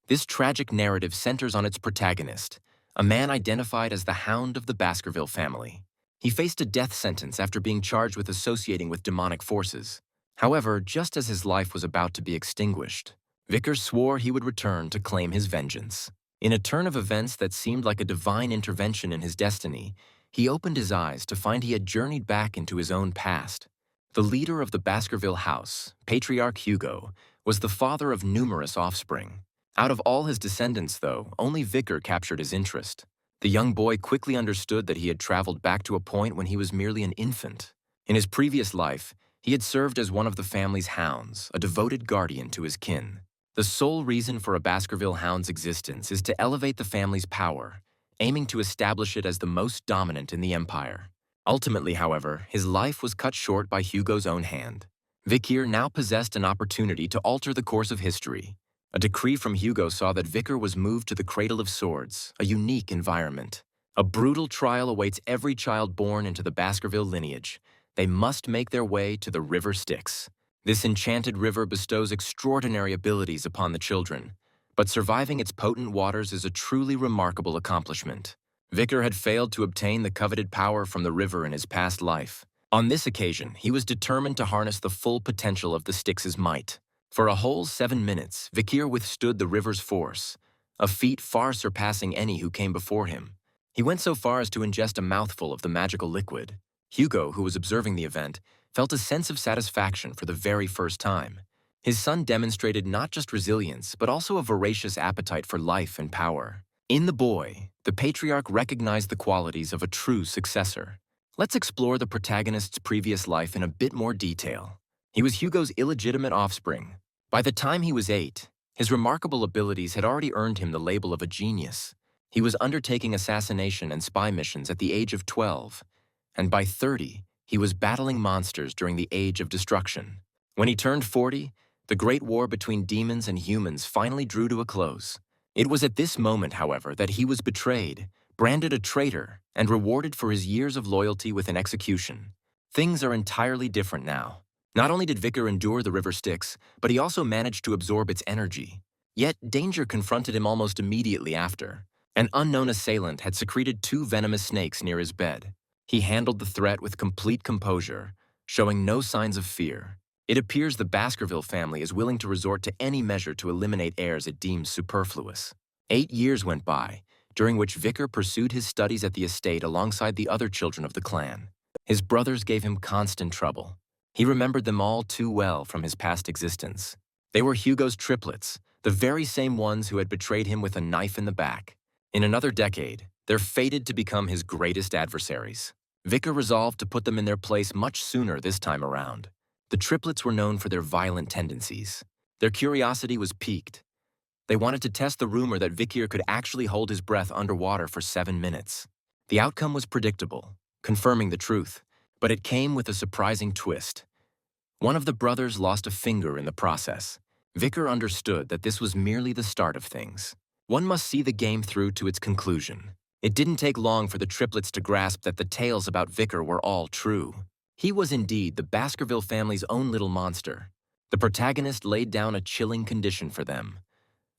This tragic narrative centers on its protagonist, a man identified as the Hound of the Baskerville family. He faced a death sentence after being charged with associating with demonic forces. However, just as his life was about to be extinguished, Vickers swore he would return to claim his vengeance. In a turn of events that seemed like a divine intervention in his destiny, he opened his eyes to find he had journeyed back into his own past. The leader of the Baskerville house, Patriarch Hugo, was the father of numerous offspring. Out of all his descendants, though, only Vicker captured his interest. The young boy quickly understood that he had traveled back to a point when he was merely an infant. In his previous life, he had served as one of the family's hounds, a devoted guardian to his kin. The sole reason for a Baskerville hound's existence is to elevate the family's power, aiming to establish it as the most dominant in the empire. Ultimately, however, his life was cut short by Hugo's own hand. Vicker now possessed an opportunity to alter the course of history. A decree from Hugo saw that Vicker was moved to the Cradle of Swords, a unique environment. A brutal trial awaits every child born into the Baskerville lineage. They must make their way to the River Styx. This enchanted river bestows extraordinary abilities upon the children, but surviving its potent waters is a truly remarkable accomplishment. Vicker had failed to obtain the coveted power from the river in his past life. On this occasion, he was determined to harness the full potential of the Styx's might. For a whole 7 minutes, Vicker withstood the river's force, a feat far surpassing any who came before him. He went so far as to ingest a mouthful of the magical liquid. Hugo, who was observing the event, felt a sense of satisfaction for the very first time. His son demonstrated not just resilience, but also a voracious appetite for life and power. In the boy, the patriarch recognized the qualities of a true successor. Let's explore the protagonist's previous life in a bit more detail. He was Hugo's illegitimate offspring. By the time he was 8, his remarkable abilities had already earned him the label of a genius. He was undertaking assassination and spy missions at the age of 12, and by 30, he was battling monsters during the Age of Destruction. When he turned 40, the great war between demons and humans finally drew to a close. It was at this moment, however, that he was betrayed, branded a traitor, and rewarded for his years of loyalty with an execution. Things are entirely different now. Not only did Vicker endure the River Styx, but he also managed to absorb its energy. Yet danger confronted him almost immediately after. An unknown assailant had secreted 2 venomous snakes near his bed. He handled the threat with complete composure, showing no signs of fear. It appears the Baskerville family is willing to resort to any measure to eliminate heirs it deems superfluous. 8 years went by, during which Vicker pursued his studies at the estate alongside the other children of the clan. His brothers gave him constant trouble. He remembered them all too well from his past existence. They were Hugo's triplets, the very same ones who had betrayed him with a knife in the back. In another decade, they're fated to become his greatest adversaries. Vicker resolved to put them in their place much sooner this time around. The triplets were known for their violent tendencies. Their curiosity was piqued. They wanted to test the rumor that Vicker could actually hold his breath underwater for 7 minutes. The outcome was predictable, confirming the truth, but it came with a surprising twist. One of the brothers lost a finger in the process. Vicker understood that this was merely the start of things. One must see the game through to its conclusion. It didn't take long for the triplets to grasp that the tales about Vicker were all true. He was indeed the Baskerville family's own little monster. The protagonist laid down a chilling condition for them.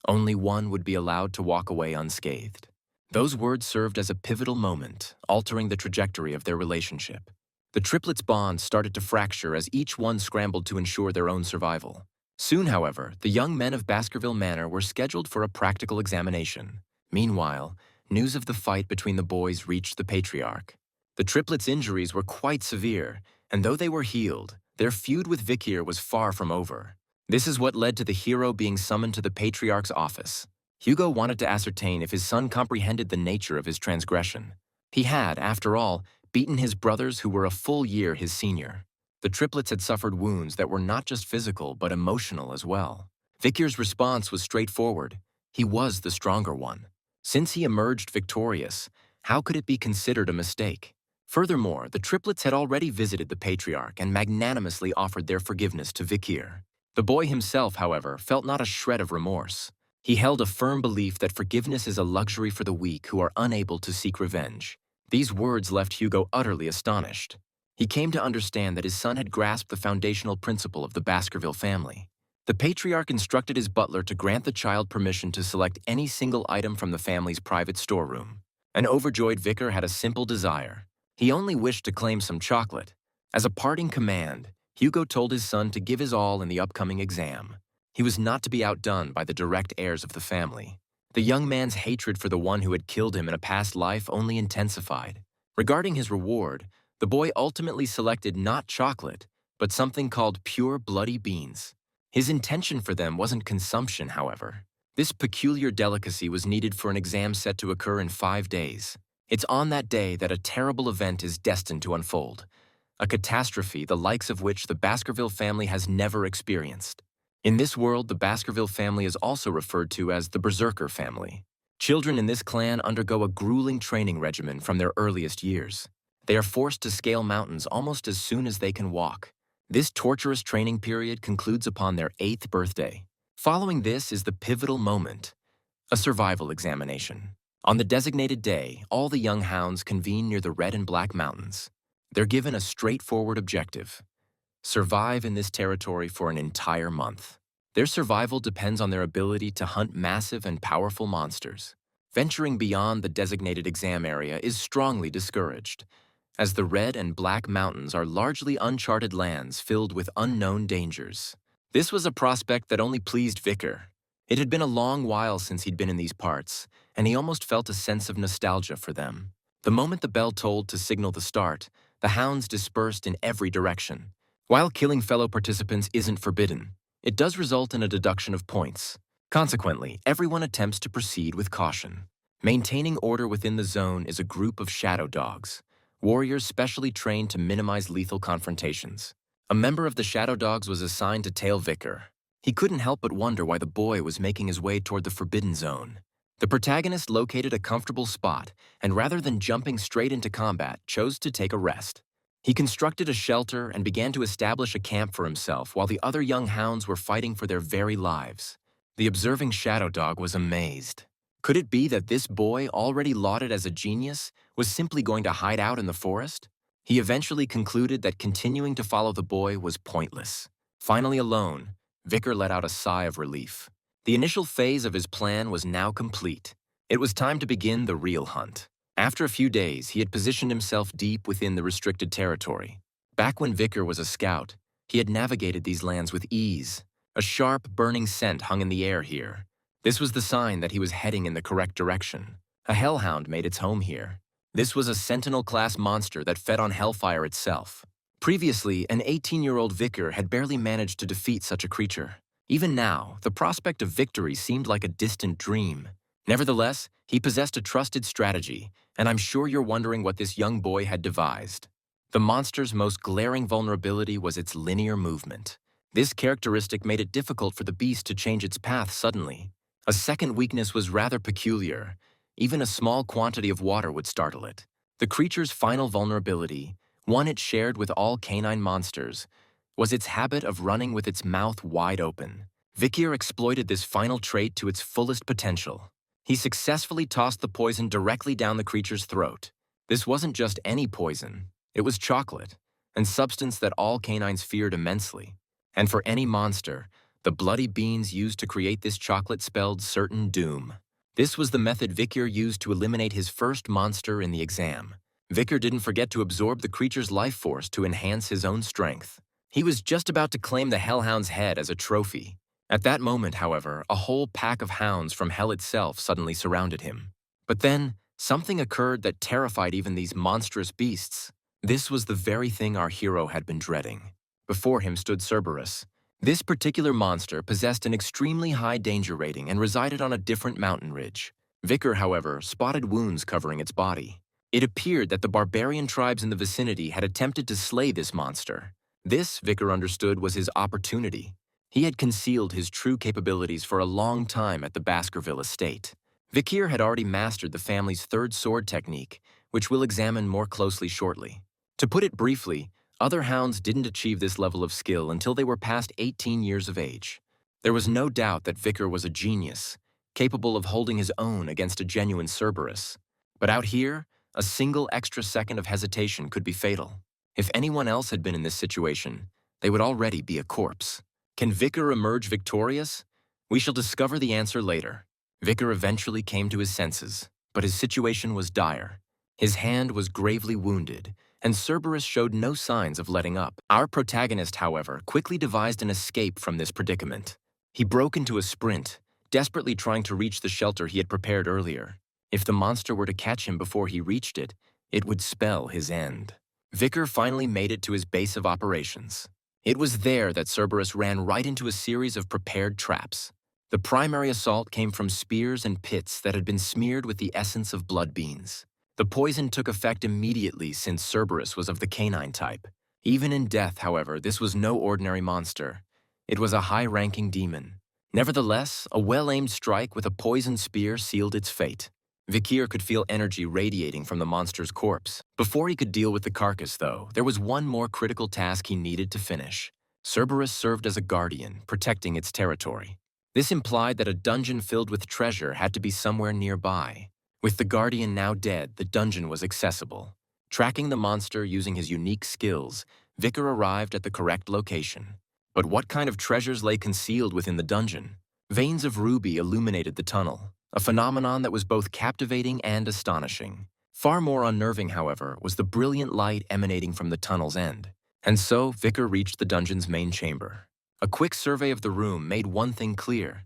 Only one would be allowed to walk away unscathed. Those words served as a pivotal moment, altering the trajectory of their relationship. The triplets' bond started to fracture as each one scrambled to ensure their own survival. Soon, however, the young men of Baskerville Manor were scheduled for a practical examination. Meanwhile, news of the fight between the boys reached the patriarch. The triplets' injuries were quite severe, and though they were healed, their feud with Vicker was far from over. This is what led to the hero being summoned to the patriarch's office. Hugo wanted to ascertain if his son comprehended the nature of his transgression. He had, after all, beaten his brothers who were a full year his senior. The triplets had suffered wounds that were not just physical but emotional as well. Vicker's response was straightforward. He was the stronger one. Since he emerged victorious, how could it be considered a mistake? Furthermore, the triplets had already visited the patriarch and magnanimously offered their forgiveness to Vicker. The boy himself, however, felt not a shred of remorse. He held a firm belief that forgiveness is a luxury for the weak who are unable to seek revenge. These words left Hugo utterly astonished. He came to understand that his son had grasped the foundational principle of the Baskerville family. The patriarch instructed his butler to grant the child permission to select any single item from the family's private storeroom. An overjoyed vicar had a simple desire. He only wished to claim some chocolate. As a parting command, Hugo told his son to give his all in the upcoming exam. He was not to be outdone by the direct heirs of the family. The young man's hatred for the one who had killed him in a past life only intensified. Regarding his reward, the boy ultimately selected not chocolate, but something called pure bloody beans. His intention for them wasn't consumption, however. This peculiar delicacy was needed for an exam set to occur in 5 days. It's on that day that a terrible event is destined to unfold, a catastrophe the likes of which the Baskerville family has never experienced. In this world, the Baskerville family is also referred to as the Berserker family. Children in this clan undergo a grueling training regimen from their earliest years. They are forced to scale mountains almost as soon as they can walk. This torturous training period concludes upon their 8th birthday. Following this is the pivotal moment, a survival examination. On the designated day, all the young hounds convene near the Red and Black Mountains. They're given a straightforward objective: survive in this territory for an entire month. Their survival depends on their ability to hunt massive and powerful monsters. Venturing beyond the designated exam area is strongly discouraged, as the Red and Black Mountains are largely uncharted lands filled with unknown dangers. This was a prospect that only pleased Vicar. It had been a long while since he'd been in these parts, and he almost felt a sense of nostalgia for them. The moment the bell tolled to signal the start, the hounds dispersed in every direction. While killing fellow participants isn't forbidden, it does result in a deduction of points. Consequently, everyone attempts to proceed with caution. Maintaining order within the zone is a group of shadow dogs, warriors specially trained to minimize lethal confrontations. A member of the shadow dogs was assigned to tail Vicar. He couldn't help but wonder why the boy was making his way toward the forbidden zone. The protagonist located a comfortable spot, and rather than jumping straight into combat, chose to take a rest. He constructed a shelter and began to establish a camp for himself while the other young hounds were fighting for their very lives. The observing shadow dog was amazed. Could it be that this boy, already lauded as a genius, was simply going to hide out in the forest? He eventually concluded that continuing to follow the boy was pointless. Finally alone, Vicar let out a sigh of relief. The initial phase of his plan was now complete. It was time to begin the real hunt. After a few days, he had positioned himself deep within the restricted territory. Back when Vicar was a scout, he had navigated these lands with ease. A sharp, burning scent hung in the air here. This was the sign that he was heading in the correct direction. A hellhound made its home here. This was a Sentinel-class monster that fed on hellfire itself. Previously, an 18-year-old Vicar had barely managed to defeat such a creature. Even now, the prospect of victory seemed like a distant dream. Nevertheless, he possessed a trusted strategy, and I'm sure you're wondering what this young boy had devised. The monster's most glaring vulnerability was its linear movement. This characteristic made it difficult for the beast to change its path suddenly. A second weakness was rather peculiar. Even a small quantity of water would startle it. The creature's final vulnerability, one it shared with all canine monsters, was its habit of running with its mouth wide open. Vicar exploited this final trait to its fullest potential. He successfully tossed the poison directly down the creature's throat. This wasn't just any poison. It was chocolate, and substance that all canines feared immensely. And for any monster, the bloody beans used to create this chocolate spelled certain doom. This was the method Vicar used to eliminate his first monster in the exam. Vicar didn't forget to absorb the creature's life force to enhance his own strength. He was just about to claim the hellhound's head as a trophy. At that moment, however, a whole pack of hounds from hell itself suddenly surrounded him. But then, something occurred that terrified even these monstrous beasts. This was the very thing our hero had been dreading. Before him stood Cerberus. This particular monster possessed an extremely high danger rating and resided on a different mountain ridge. Vicar, however, spotted wounds covering its body. It appeared that the barbarian tribes in the vicinity had attempted to slay this monster. This, Vicar understood, was his opportunity. He had concealed his true capabilities for a long time at the Baskerville estate. Vicar had already mastered the family's third sword technique, which we'll examine more closely shortly. To put it briefly, other hounds didn't achieve this level of skill until they were past 18 years of age. There was no doubt that Vicar was a genius, capable of holding his own against a genuine Cerberus. But out here, a single extra second of hesitation could be fatal. If anyone else had been in this situation, they would already be a corpse. Can Vicar emerge victorious? We shall discover the answer later. Vicar eventually came to his senses, but his situation was dire. His hand was gravely wounded, and Cerberus showed no signs of letting up. Our protagonist, however, quickly devised an escape from this predicament. He broke into a sprint, desperately trying to reach the shelter he had prepared earlier. If the monster were to catch him before he reached it, it would spell his end. Vicar finally made it to his base of operations. It was there that Cerberus ran right into a series of prepared traps. The primary assault came from spears and pits that had been smeared with the essence of blood beans. The poison took effect immediately since Cerberus was of the canine type. Even in death, however, this was no ordinary monster. It was a high-ranking demon. Nevertheless, a well-aimed strike with a poisoned spear sealed its fate. Vikir could feel energy radiating from the monster's corpse. Before he could deal with the carcass, though, there was one more critical task he needed to finish. Cerberus served as a guardian, protecting its territory. This implied that a dungeon filled with treasure had to be somewhere nearby. With the guardian now dead, the dungeon was accessible. Tracking the monster using his unique skills, Vicar arrived at the correct location. But what kind of treasures lay concealed within the dungeon? Veins of ruby illuminated the tunnel, a phenomenon that was both captivating and astonishing. Far more unnerving, however, was the brilliant light emanating from the tunnel's end. And so, Vicar reached the dungeon's main chamber. A quick survey of the room made one thing clear.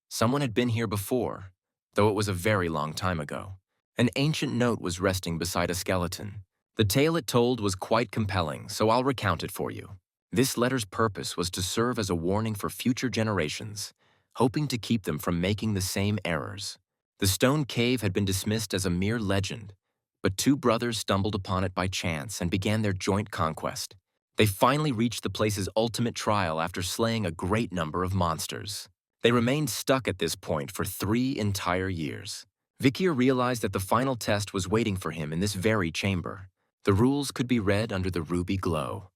Someone had been here before, though it was a very long time ago. An ancient note was resting beside a skeleton. The tale it told was quite compelling, so I'll recount it for you. This letter's purpose was to serve as a warning for future generations, hoping to keep them from making the same errors. The stone cave had been dismissed as a mere legend, but two brothers stumbled upon it by chance and began their joint conquest. They finally reached the place's ultimate trial after slaying a great number of monsters. They remained stuck at this point for 3 entire years. Vikir realized that the final test was waiting for him in this very chamber. The rules could be read under the ruby glow.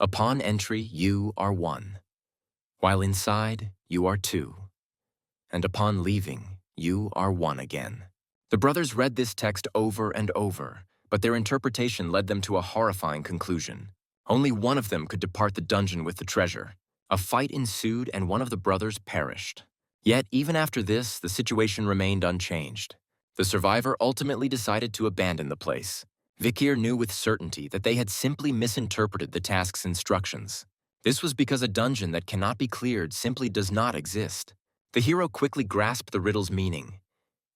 Upon entry, you are 1. While inside, you are 2. And upon leaving, you are 1 again. The brothers read this text over and over, but their interpretation led them to a horrifying conclusion. Only one of them could depart the dungeon with the treasure. A fight ensued and one of the brothers perished. Yet, even after this, the situation remained unchanged. The survivor ultimately decided to abandon the place. Vikir knew with certainty that they had simply misinterpreted the task's instructions. This was because a dungeon that cannot be cleared simply does not exist. The hero quickly grasped the riddle's meaning.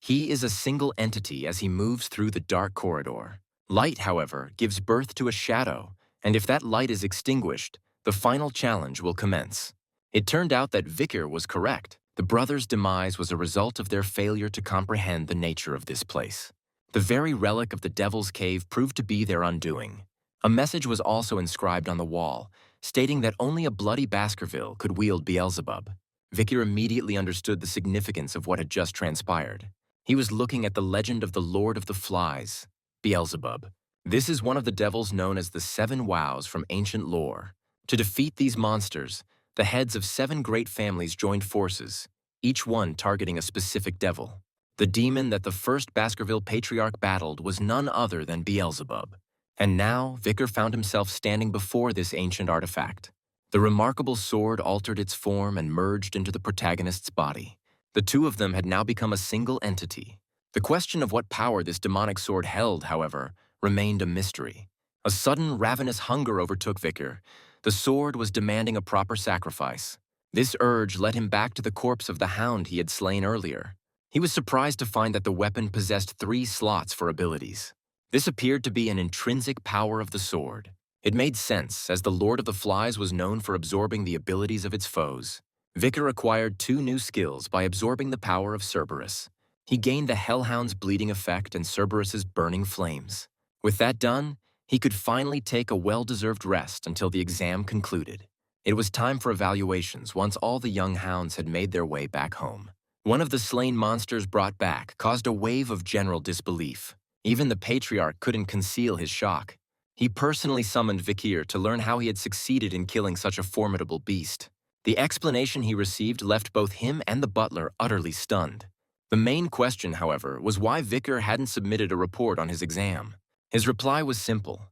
He is a single entity as he moves through the dark corridor. Light, however, gives birth to a shadow, and if that light is extinguished, the final challenge will commence. It turned out that Vikir was correct. The brothers' demise was a result of their failure to comprehend the nature of this place. The very relic of the Devil's Cave proved to be their undoing. A message was also inscribed on the wall, stating that only a bloody Baskerville could wield Beelzebub. Vikir immediately understood the significance of what had just transpired. He was looking at the legend of the Lord of the Flies, Beelzebub. This is one of the devils known as the 7 Wows from ancient lore. To defeat these monsters, the heads of 7 great families joined forces, each one targeting a specific devil. The demon that the first Baskerville patriarch battled was none other than Beelzebub. And now, Vikir found himself standing before this ancient artifact. The remarkable sword altered its form and merged into the protagonist's body. The two of them had now become a single entity. The question of what power this demonic sword held, however, remained a mystery. A sudden, ravenous hunger overtook Vikir. The sword was demanding a proper sacrifice. This urge led him back to the corpse of the hound he had slain earlier. He was surprised to find that the weapon possessed 3 slots for abilities. This appeared to be an intrinsic power of the sword. It made sense, as the Lord of the Flies was known for absorbing the abilities of its foes. Vikir acquired 2 new skills by absorbing the power of Cerberus. He gained the Hellhound's bleeding effect and Cerberus's burning flames. With that done, he could finally take a well-deserved rest until the exam concluded. It was time for evaluations once all the young hounds had made their way back home. One of the slain monsters brought back caused a wave of general disbelief. Even the patriarch couldn't conceal his shock. He personally summoned Vikir to learn how he had succeeded in killing such a formidable beast. The explanation he received left both him and the butler utterly stunned. The main question, however, was why Vikir hadn't submitted a report on his exam. His reply was simple.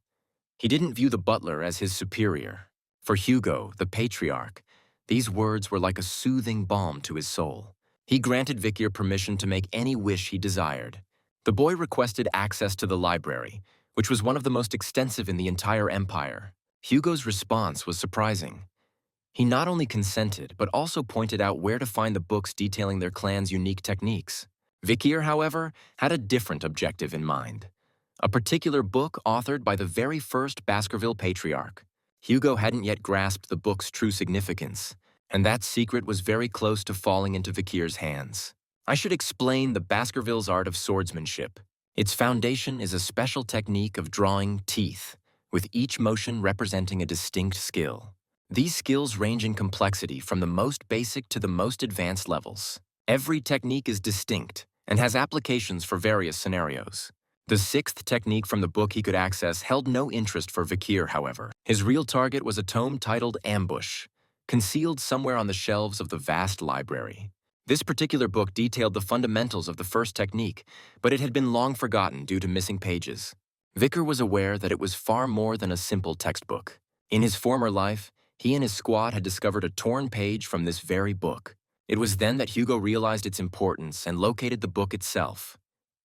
He didn't view the butler as his superior. For Hugo, the patriarch, These words were like a soothing balm to his soul. He granted Vikir permission to make any wish he desired. The boy requested access to the library, which was one of the most extensive in the entire empire. Hugo's response was surprising. He not only consented, but also pointed out where to find the books detailing their clan's unique techniques. Vikir, however, had a different objective in mind. A particular book authored by the very first Baskerville patriarch. Hugo hadn't yet grasped the book's true significance, and that secret was very close to falling into Vikir's hands. I should explain the Baskerville's art of swordsmanship. Its foundation is a special technique of drawing teeth, with each motion representing a distinct skill. These skills range in complexity from the most basic to the most advanced levels. Every technique is distinct and has applications for various scenarios. The sixth technique from the book he could access held no interest for Vikir, however. His real target was a tome titled Ambush, concealed somewhere on the shelves of the vast library. This particular book detailed the fundamentals of the first technique, but it had been long forgotten due to missing pages. Vikir was aware that it was far more than a simple textbook. In his former life, he and his squad had discovered a torn page from this very book. It was then that Hugo realized its importance and located the book itself.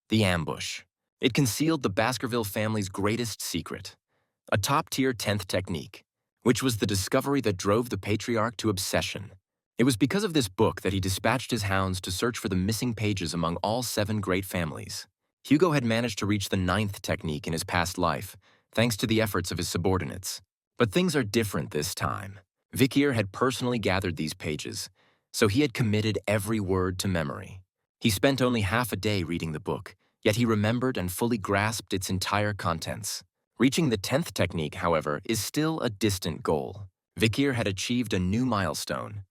The Ambush. It concealed the Baskerville family's greatest secret, a top-tier 10th technique, which was the discovery that drove the patriarch to obsession. It was because of this book that he dispatched his hounds to search for the missing pages among all 7 great families. Hugo had managed to reach the 9th technique in his past life, thanks to the efforts of his subordinates. But things are different this time. Vikir had personally gathered these pages, so he had committed every word to memory. He spent only half a day reading the book, yet he remembered and fully grasped its entire contents. Reaching the 10th technique, however, is still a distant goal. Vikir had achieved a new milestone.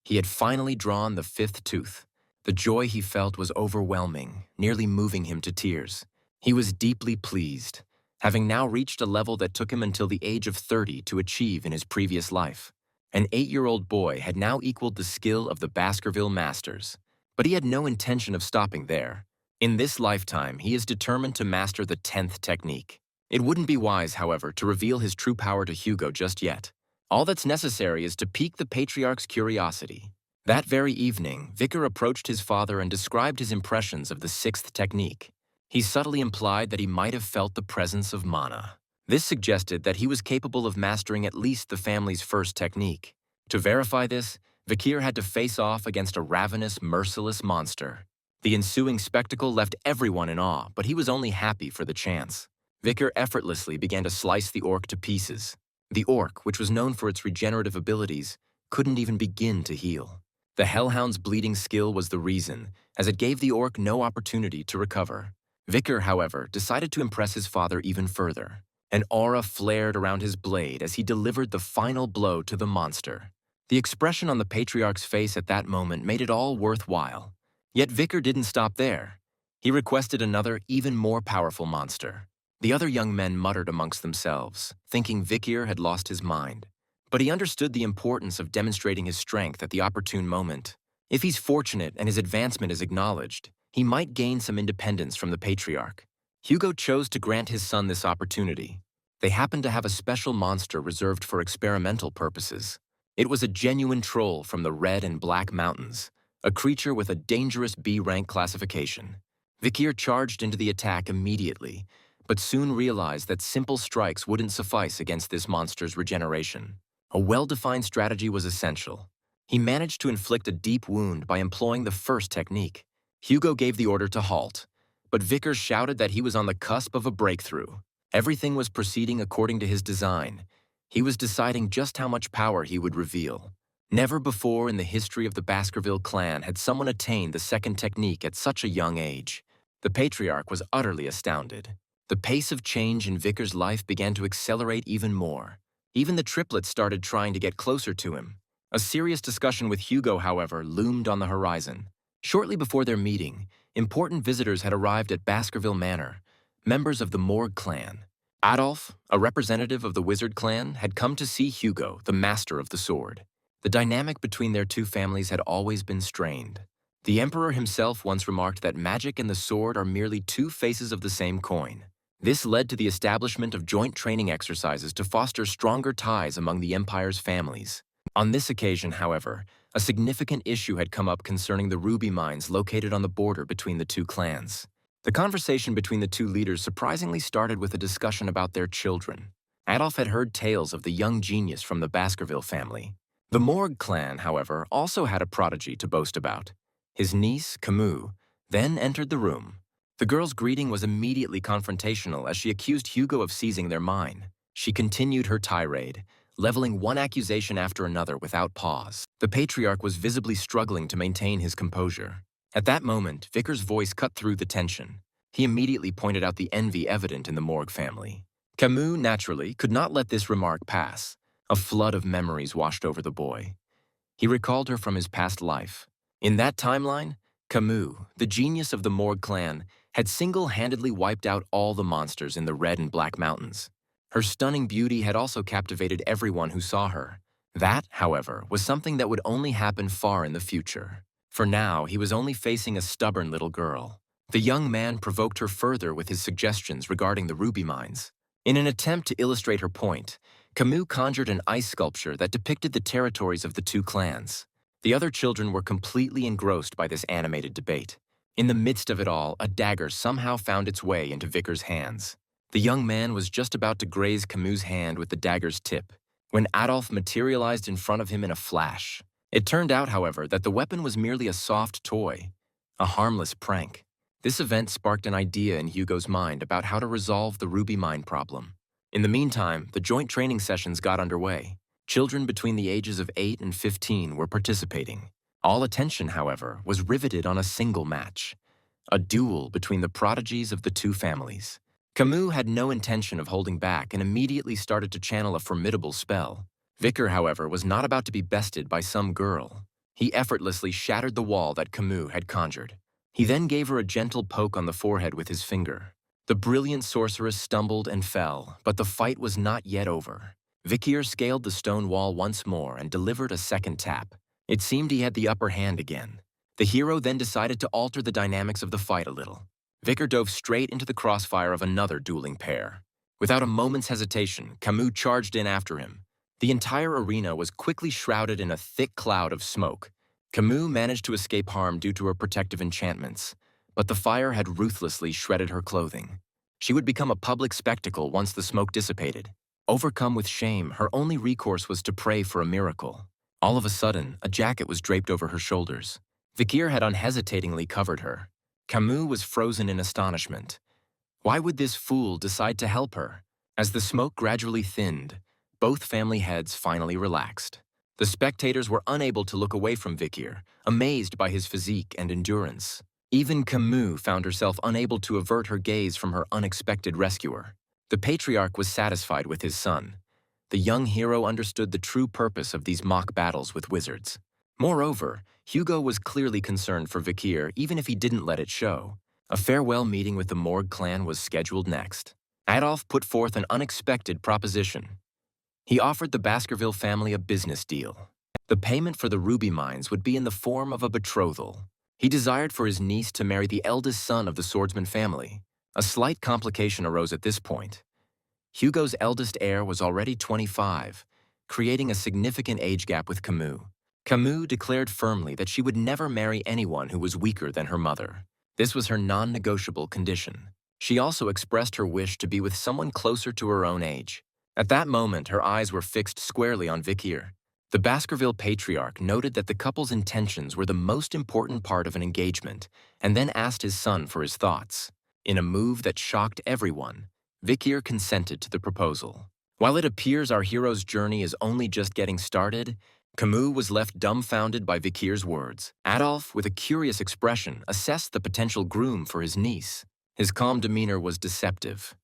He had finally drawn the 5th tooth. The joy he felt was overwhelming, nearly moving him to tears. He was deeply pleased, having now reached a level that took him until the age of 30 to achieve in his previous life. An 8-year-old boy had now equaled the skill of the Baskerville masters, but he had no intention of stopping there. In this lifetime, he is determined to master the 10th technique. It wouldn't be wise, however, to reveal his true power to Hugo just yet. All that's necessary is to pique the patriarch's curiosity. That very evening, Vikir approached his father and described his impressions of the 6th technique. He subtly implied that he might have felt the presence of mana. This suggested that he was capable of mastering at least the family's first technique. To verify this, Vikir had to face off against a ravenous, merciless monster. The ensuing spectacle left everyone in awe, but he was only happy for the chance. Vikir effortlessly began to slice the orc to pieces. The orc, which was known for its regenerative abilities, couldn't even begin to heal. The Hellhound's bleeding skill was the reason, as it gave the orc no opportunity to recover. Vikir, however, decided to impress his father even further. An aura flared around his blade as he delivered the final blow to the monster. The expression on the patriarch's face at that moment made it all worthwhile. Yet Vikir didn't stop there. He requested another, even more powerful monster. The other young men muttered amongst themselves, thinking Vikir had lost his mind. But he understood the importance of demonstrating his strength at the opportune moment. If he's fortunate and his advancement is acknowledged, he might gain some independence from the patriarch. Hugo chose to grant his son this opportunity. They happened to have a special monster reserved for experimental purposes. It was a genuine troll from the Red and Black Mountains, a creature with a dangerous B-rank classification. Vikir charged into the attack immediately, but soon realized that simple strikes wouldn't suffice against this monster's regeneration. A well-defined strategy was essential. He managed to inflict a deep wound by employing the first technique. Hugo gave the order to halt, but Vikir shouted that he was on the cusp of a breakthrough. Everything was proceeding according to his design. He was deciding just how much power he would reveal. Never before in the history of the Baskerville clan had someone attained the second technique at such a young age. The patriarch was utterly astounded. The pace of change in Vikir's life began to accelerate even more. Even the triplets started trying to get closer to him. A serious discussion with Hugo, however, loomed on the horizon. Shortly before their meeting, important visitors had arrived at Baskerville Manor, members of the Morg clan. Adolf, a representative of the Wizard clan, had come to see Hugo, the master of the sword. The dynamic between their two families had always been strained. The Emperor himself once remarked that magic and the sword are merely two faces of the same coin. This led to the establishment of joint training exercises to foster stronger ties among the Empire's families. On this occasion, however, a significant issue had come up concerning the ruby mines located on the border between the two clans. The conversation between the two leaders surprisingly started with a discussion about their children. Adolf had heard tales of the young genius from the Baskerville family. The Morgue clan, however, also had a prodigy to boast about. His niece, Camus, then entered the room. The girl's greeting was immediately confrontational as she accused Hugo of seizing their mine. She continued her tirade, leveling one accusation after another without pause. The patriarch was visibly struggling to maintain his composure. At that moment, Vickers' voice cut through the tension. He immediately pointed out the envy evident in the Morgue family. Camus, naturally, could not let this remark pass. A flood of memories washed over the boy. He recalled her from his past life. In that timeline, Camus, the genius of the Morgue clan, had single-handedly wiped out all the monsters in the Red and Black Mountains. Her stunning beauty had also captivated everyone who saw her. That, however, was something that would only happen far in the future. For now, he was only facing a stubborn little girl. The young man provoked her further with his suggestions regarding the ruby mines. In an attempt to illustrate her point, Camus conjured an ice sculpture that depicted the territories of the two clans. The other children were completely engrossed by this animated debate. In the midst of it all, a dagger somehow found its way into Vickers' hands. The young man was just about to graze Camus' hand with the dagger's tip, when Adolf materialized in front of him in a flash. It turned out, however, that the weapon was merely a soft toy, a harmless prank. This event sparked an idea in Hugo's mind about how to resolve the ruby mine problem. In the meantime, the joint training sessions got underway. Children between the ages of 8 and 15 were participating. All attention, however, was riveted on a single match, a duel between the prodigies of the two families. Camus had no intention of holding back and immediately started to channel a formidable spell. Vicker, however, was not about to be bested by some girl. He effortlessly shattered the wall that Camus had conjured. He then gave her a gentle poke on the forehead with his finger. The brilliant sorceress stumbled and fell, but the fight was not yet over. Vicker scaled the stone wall once more and delivered a second tap. It seemed he had the upper hand again. The hero then decided to alter the dynamics of the fight a little. Vicker dove straight into the crossfire of another dueling pair. Without a moment's hesitation, Camus charged in after him. The entire arena was quickly shrouded in a thick cloud of smoke. Camus managed to escape harm due to her protective enchantments, but the fire had ruthlessly shredded her clothing. She would become a public spectacle once the smoke dissipated. Overcome with shame, her only recourse was to pray for a miracle. All of a sudden, a jacket was draped over her shoulders. Vicker had unhesitatingly covered her. Camus was frozen in astonishment. Why would this fool decide to help her? As the smoke gradually thinned, both family heads finally relaxed. The spectators were unable to look away from Vicker, amazed by his physique and endurance. Even Camus found herself unable to avert her gaze from her unexpected rescuer. The patriarch was satisfied with his son. The young hero understood the true purpose of these mock battles with wizards. Moreover, Hugo was clearly concerned for Vicker even if he didn't let it show. A farewell meeting with the Morgue clan was scheduled next. Adolf put forth an unexpected proposition. He offered the Baskerville family a business deal. The payment for the ruby mines would be in the form of a betrothal. He desired for his niece to marry the eldest son of the swordsman family. A slight complication arose at this point. Hugo's eldest heir was already 25, creating a significant age gap with Camus. Camus declared firmly that she would never marry anyone who was weaker than her mother. This was her non-negotiable condition. She also expressed her wish to be with someone closer to her own age. At that moment, her eyes were fixed squarely on Vicker. The Baskerville patriarch noted that the couple's intentions were the most important part of an engagement, and then asked his son for his thoughts. In a move that shocked everyone, Vicker consented to the proposal. While it appears our hero's journey is only just getting started, Camus was left dumbfounded by Vicker's words. Adolf, with a curious expression, assessed the potential groom for his niece. His calm demeanor was deceptive.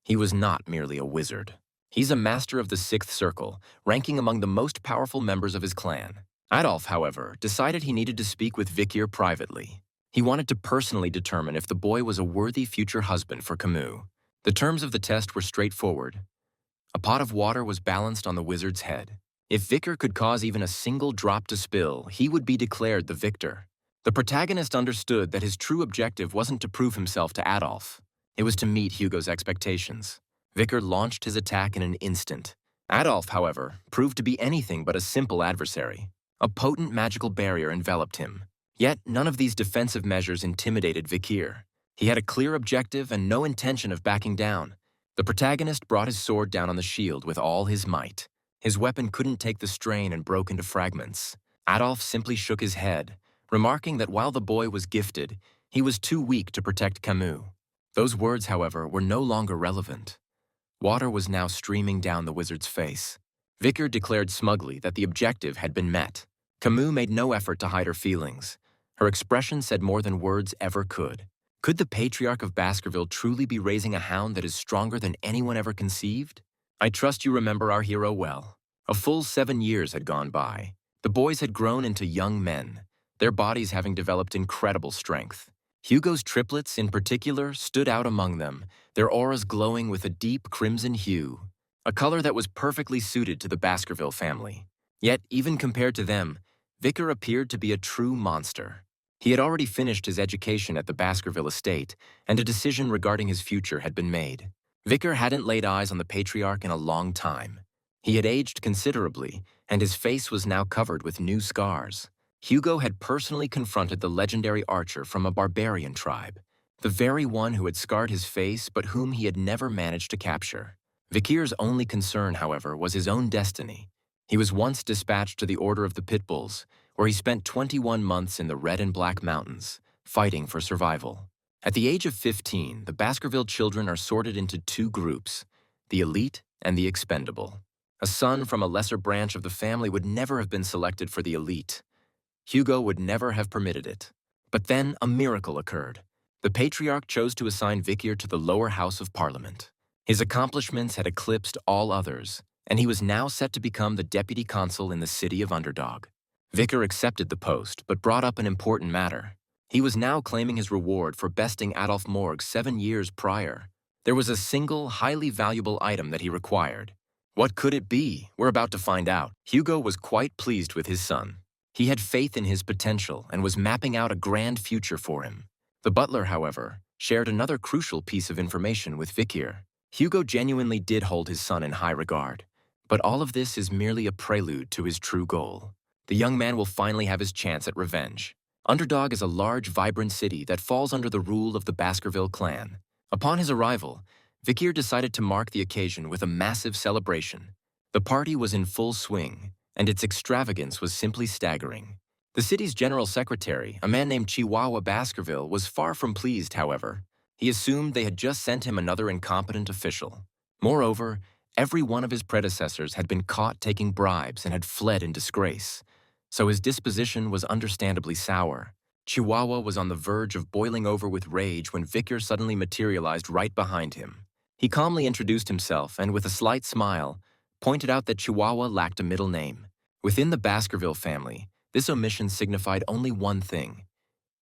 He was not merely a wizard. He's a master of the Sixth Circle, ranking among the most powerful members of his clan. Adolf, however, decided he needed to speak with Vicker privately. He wanted to personally determine if the boy was a worthy future husband for Camus. The terms of the test were straightforward. A pot of water was balanced on the wizard's head. If Vicker could cause even a single drop to spill, he would be declared the victor. The protagonist understood that his true objective wasn't to prove himself to Adolf. It was to meet Hugo's expectations. Vicker launched his attack in an instant. Adolf, however, proved to be anything but a simple adversary. A potent magical barrier enveloped him. Yet none of these defensive measures intimidated Vikir. He had a clear objective and no intention of backing down. The protagonist brought his sword down on the shield with all his might. His weapon couldn't take the strain and broke into fragments. Adolf simply shook his head, remarking that while the boy was gifted, he was too weak to protect Camus. Those words, however, were no longer relevant. Water was now streaming down the wizard's face. Vikir declared smugly that the objective had been met. Camus made no effort to hide her feelings. Her expression said more than words ever could. Could the Patriarch of Baskerville truly be raising a hound that is stronger than anyone ever conceived? I trust you remember our hero well. A full 7 years had gone by. The boys had grown into young men, their bodies having developed incredible strength. Hugo's triplets, in particular, stood out among them, their auras glowing with a deep crimson hue, a color that was perfectly suited to the Baskerville family. Yet, even compared to them, Vikir appeared to be a true monster. He had already finished his education at the Baskerville estate, and a decision regarding his future had been made. Vikir hadn't laid eyes on the Patriarch in a long time. He had aged considerably, and his face was now covered with new scars. Hugo had personally confronted the legendary archer from a barbarian tribe, the very one who had scarred his face but whom he had never managed to capture. Vikir's only concern, however, was his own destiny. He was once dispatched to the Order of the Pitbulls, where he spent 21 months in the Red and Black Mountains, fighting for survival. At the age of 15, the Baskerville children are sorted into 2 groups, the elite and the expendable. A son from a lesser branch of the family would never have been selected for the elite. Hugo would never have permitted it. But then a miracle occurred. The Patriarch chose to assign Vikir to the lower house of Parliament. His accomplishments had eclipsed all others, and he was now set to become the deputy consul in the city of Underdog. Vikir accepted the post, but brought up an important matter. He was now claiming his reward for besting Adolf Morg 7 years prior. There was a single, highly valuable item that he required. What could it be? We're about to find out. Hugo was quite pleased with his son. He had faith in his potential and was mapping out a grand future for him. The butler, however, shared another crucial piece of information with Vikir. Hugo genuinely did hold his son in high regard, but all of this is merely a prelude to his true goal. The young man will finally have his chance at revenge. Underdog is a large, vibrant city that falls under the rule of the Baskerville clan. Upon his arrival, Vikir decided to mark the occasion with a massive celebration. The party was in full swing, and its extravagance was simply staggering. The city's general secretary, a man named Chihuahua Baskerville, was far from pleased, however. He assumed they had just sent him another incompetent official. Moreover, every one of his predecessors had been caught taking bribes and had fled in disgrace, so his disposition was understandably sour. Chihuahua was on the verge of boiling over with rage when Vikir suddenly materialized right behind him. He calmly introduced himself and, with a slight smile, pointed out that Chihuahua lacked a middle name. Within the Baskerville family, this omission signified only one thing.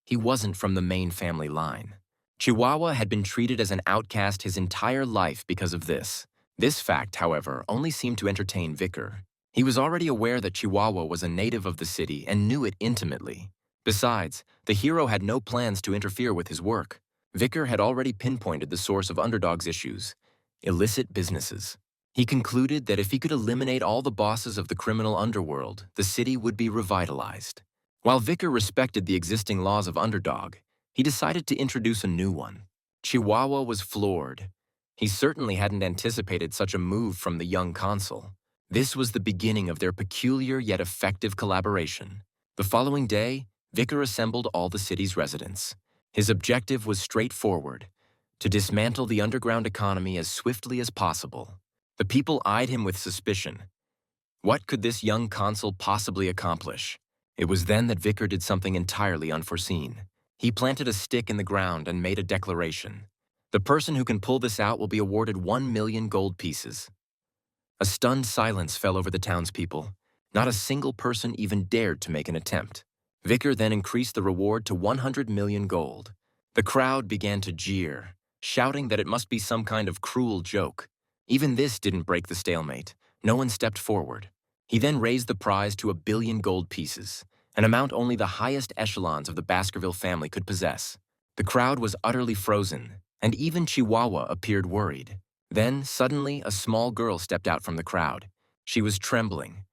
He wasn't from the main family line. Chihuahua had been treated as an outcast his entire life because of this. This fact, however, only seemed to entertain Vikir. He was already aware that Chihuahua was a native of the city and knew it intimately. Besides, the hero had no plans to interfere with his work. Vikir had already pinpointed the source of Underdog's issues: illicit businesses. He concluded that if he could eliminate all the bosses of the criminal underworld, the city would be revitalized. While Vikir respected the existing laws of Underdog, he decided to introduce a new one. Chihuahua was floored. He certainly hadn't anticipated such a move from the young consul. This was the beginning of their peculiar yet effective collaboration. The following day, Vikir assembled all the city's residents. His objective was straightforward: to dismantle the underground economy as swiftly as possible. The people eyed him with suspicion. What could this young consul possibly accomplish? It was then that Vikir did something entirely unforeseen. He planted a stick in the ground and made a declaration. The person who can pull this out will be awarded 1 million gold pieces. A stunned silence fell over the townspeople. Not a single person even dared to make an attempt. Vikir then increased the reward to 100 million gold. The crowd began to jeer, shouting that it must be some kind of cruel joke. Even this didn't break the stalemate. No one stepped forward. He then raised the prize to 1 billion gold pieces, an amount only the highest echelons of the Baskerville family could possess. The crowd was utterly frozen, and even Chihuahua appeared worried. Then, suddenly, a small girl stepped out from the crowd. She was trembling,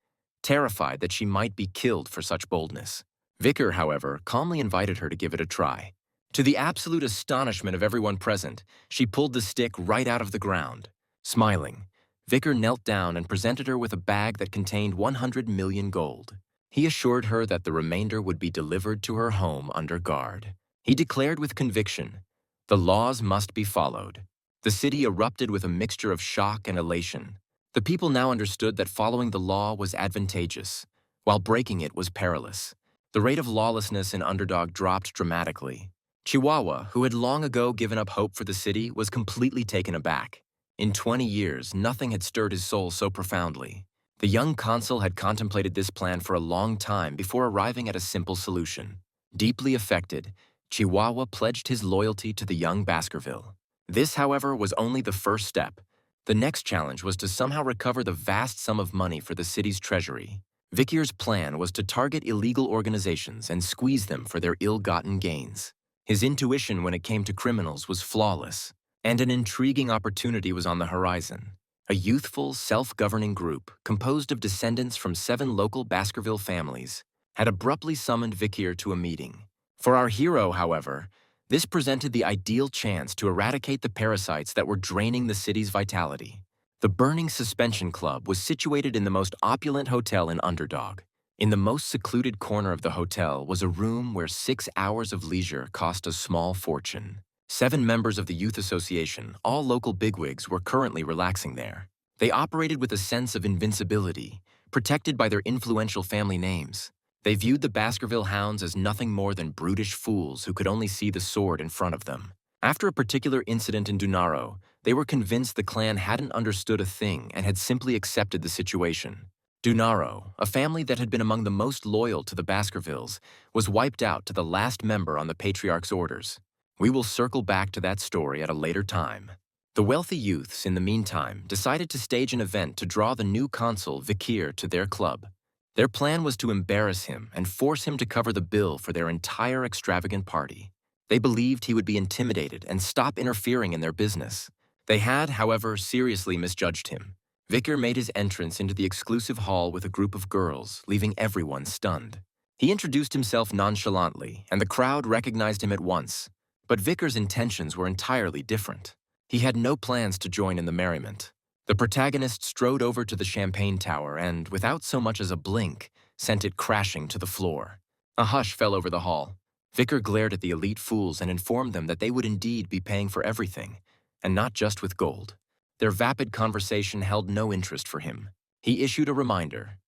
terrified that she might be killed for such boldness. Vicar, however, calmly invited her to give it a try. To the absolute astonishment of everyone present, she pulled the stick right out of the ground. Smiling, Vicar knelt down and presented her with a bag that contained 100 million gold. He assured her that the remainder would be delivered to her home under guard. He declared with conviction, the laws must be followed. The city erupted with a mixture of shock and elation. The people now understood that following the law was advantageous, while breaking it was perilous. The rate of lawlessness in Underdog dropped dramatically. Chihuahua, who had long ago given up hope for the city, was completely taken aback. In 20 years, nothing had stirred his soul so profoundly. The young consul had contemplated this plan for a long time before arriving at a simple solution. Deeply affected, Chihuahua pledged his loyalty to the young Baskerville. This, however, was only the first step. The next challenge was to somehow recover the vast sum of money for the city's treasury. Vikir's plan was to target illegal organizations and squeeze them for their ill-gotten gains. His intuition when it came to criminals was flawless, and an intriguing opportunity was on the horizon. A youthful, self-governing group, composed of descendants from 7 local Baskerville families, had abruptly summoned Vikir to a meeting. For our hero, however, this presented the ideal chance to eradicate the parasites that were draining the city's vitality. The Burning Suspension Club was situated in the most opulent hotel in Underdog. In the most secluded corner of the hotel was a room where 6 hours of leisure cost a small fortune. 7 members of the Youth Association, all local bigwigs, were currently relaxing there. They operated with a sense of invincibility, protected by their influential family names. They viewed the Baskerville Hounds as nothing more than brutish fools who could only see the sword in front of them. After a particular incident in Dunaro, they were convinced the clan hadn't understood a thing and had simply accepted the situation. Dunaro, a family that had been among the most loyal to the Baskervilles, was wiped out to the last member on the Patriarch's orders. We will circle back to that story at a later time. The wealthy youths, in the meantime, decided to stage an event to draw the new consul, Vikir, to their club. Their plan was to embarrass him and force him to cover the bill for their entire extravagant party. They believed he would be intimidated and stop interfering in their business. They had, however, seriously misjudged him. Vikir made his entrance into the exclusive hall with a group of girls, leaving everyone stunned. He introduced himself nonchalantly, and the crowd recognized him at once. But Vikir's intentions were entirely different. He had no plans to join in the merriment. The protagonist strode over to the champagne tower and, without so much as a blink, sent it crashing to the floor. A hush fell over the hall. Vikir glared at the elite fools and informed them that they would indeed be paying for everything, and not just with gold. Their vapid conversation held no interest for him. He issued a reminder.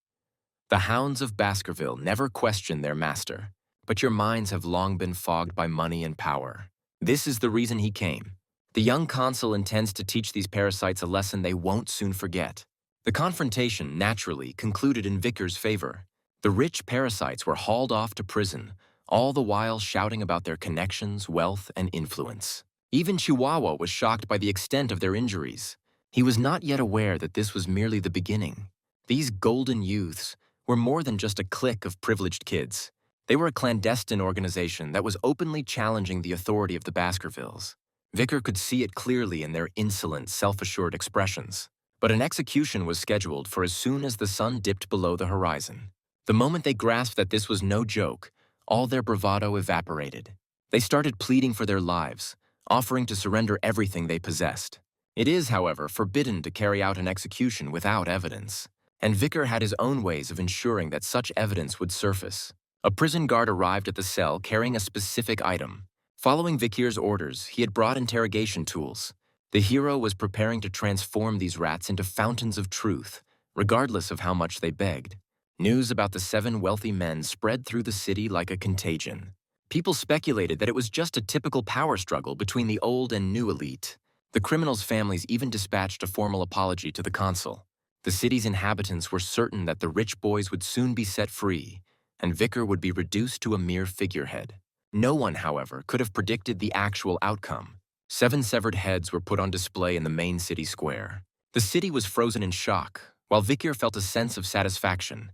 The hounds of Baskerville never question their master, but your minds have long been fogged by money and power. This is the reason he came. The young consul intends to teach these parasites a lesson they won't soon forget. The confrontation, naturally, concluded in Vikir's favor. The rich parasites were hauled off to prison, all the while shouting about their connections, wealth, and influence. Even Chihuahua was shocked by the extent of their injuries. He was not yet aware that this was merely the beginning. These golden youths were more than just a clique of privileged kids. They were a clandestine organization that was openly challenging the authority of the Baskervilles. Vikir could see it clearly in their insolent, self-assured expressions. But an execution was scheduled for as soon as the sun dipped below the horizon. The moment they grasped that this was no joke, all their bravado evaporated. They started pleading for their lives, offering to surrender everything they possessed. It is, however, forbidden to carry out an execution without evidence, and Vikir had his own ways of ensuring that such evidence would surface. A prison guard arrived at the cell carrying a specific item. Following Vikir's orders, he had brought interrogation tools. The hero was preparing to transform these rats into fountains of truth, regardless of how much they begged. News about the 7 wealthy men spread through the city like a contagion. People speculated that it was just a typical power struggle between the old and new elite. The criminals' families even dispatched a formal apology to the consul. The city's inhabitants were certain that the rich boys would soon be set free, and Vikir would be reduced to a mere figurehead. No one, however, could have predicted the actual outcome. 7 severed heads were put on display in the main city square. The city was frozen in shock, while Vikir felt a sense of satisfaction.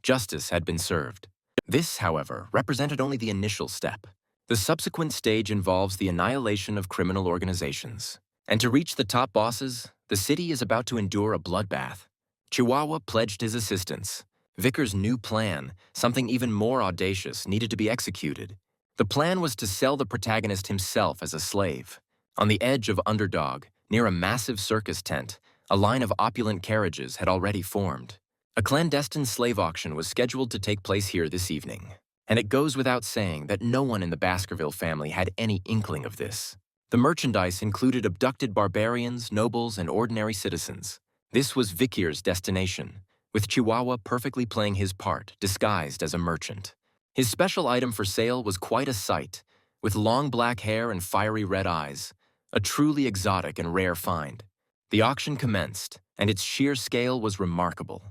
Justice had been served. This, however, represented only the initial step. The subsequent stage involves the annihilation of criminal organizations. And to reach the top bosses, the city is about to endure a bloodbath. Chihuahua pledged his assistance. Vickers' new plan, something even more audacious, needed to be executed. The plan was to sell the protagonist himself as a slave. On the edge of Underdog, near a massive circus tent, a line of opulent carriages had already formed. A clandestine slave auction was scheduled to take place here this evening. And it goes without saying that no one in the Baskerville family had any inkling of this. The merchandise included abducted barbarians, nobles, and ordinary citizens. This was Vikir's destination, with Chihuahua perfectly playing his part, disguised as a merchant. His special item for sale was quite a sight, with long black hair and fiery red eyes, a truly exotic and rare find. The auction commenced, and its sheer scale was remarkable.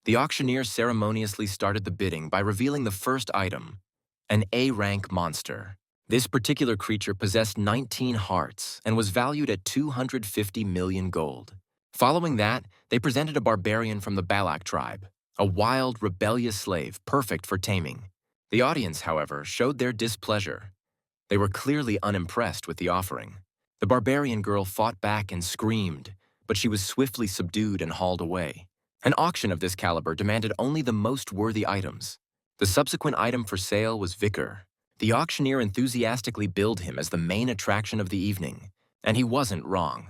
The auctioneer ceremoniously started the bidding by revealing the first item, an A-rank monster. This particular creature possessed 19 hearts and was valued at 250 million gold. Following that, they presented a barbarian from the Balak tribe, a wild, rebellious slave perfect for taming. The audience, however, showed their displeasure. They were clearly unimpressed with the offering. The barbarian girl fought back and screamed, but she was swiftly subdued and hauled away. An auction of this caliber demanded only the most worthy items. The subsequent item for sale was Vicker. The auctioneer enthusiastically billed him as the main attraction of the evening, and he wasn't wrong.